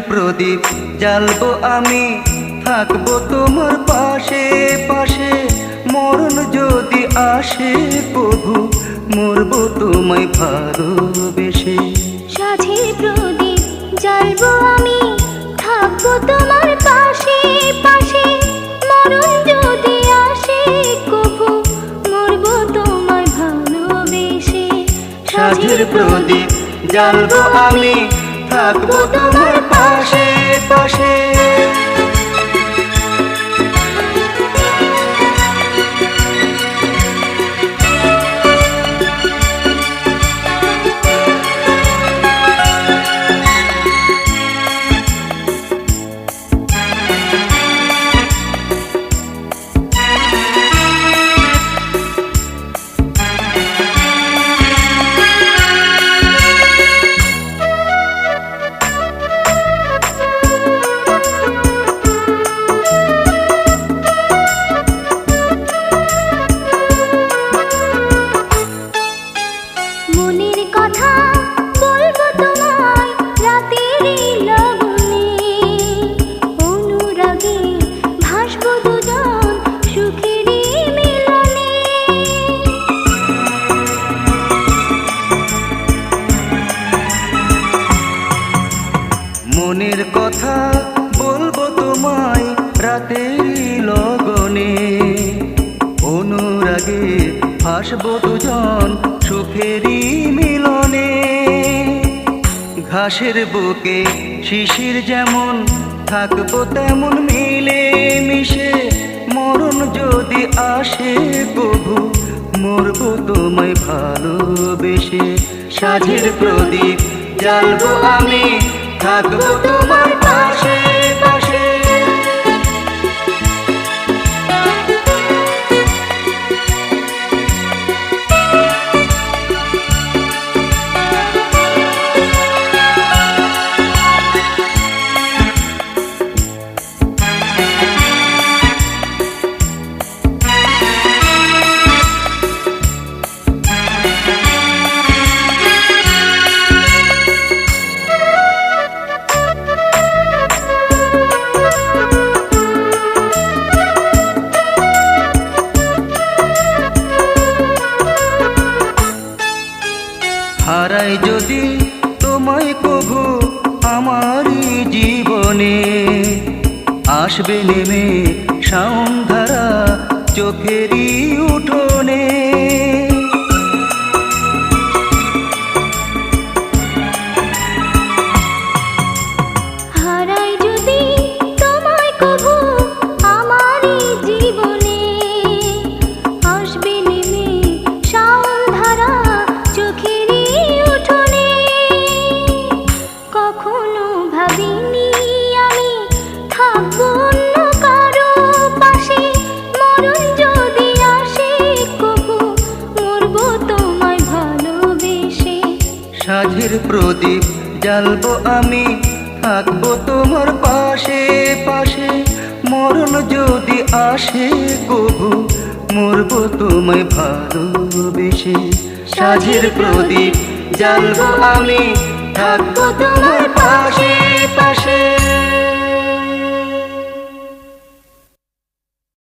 প্রদীপ জ্বালবো আমি, থাকবো তোমার পাশে পাশে। মরণ যদি আসে প্রভু, মরবো তোমায় ভালোবেসে। সাঁঝের প্রদীপ জ্বালবো আমি, থাকবো তোমার পাশে পাশে। মরণ যদি আসে কভু, মরবো তোমায় ভালোবেসে। সাঁঝের প্রদীপ জ্বালবো আমি, থাকবো তোমার পাশে পাশে। মনের কথা বলবো তোমায় রাতের লগনে, অনুরাগে ভাসবো দুজন সুখেরই মিলনে। মনের কথা বলবো তোমায় রাতের লগনে, অনুরাগে ভাসবো দুজন সুখেরই মিলনে। ঘাসের বুকে শিশির যেমন, থাকবো তেমন মিলে মিশে। মরণ যদি আসে প্রভু, মরবো তোমায় ভালোবেসে। সাঁঝের প্রদীপ জ্বালবো আমি, থাকবো তোমার পাশে পাশে। হারাই যদি তোমায় প্রভু আমারই জীবনে, আসবে নেমে সন্ধ্যারা চোখেরই উঠোনে। হারাই যদি তোমায় কভু আমারই জীবনে, আসবে নেমে সন্ধ্যারা চোখেরই উঠোনে। কখনো ভাবিনি আমি থাকবো অন্য কারো পাশে। মরণ যদি আসে কভু, মরবো তোমায় ভালোবেসে। সাঁঝের প্রদীপ জ্বালবো আমি, থাকবো তোমার পাশে পাশে। মরণ যদি আসে কভু, মরবো তোমায় ভালোবেসে। সাঁঝের প্রদীপ জ্বালবো আমি, থাকবো তোমার পাশে।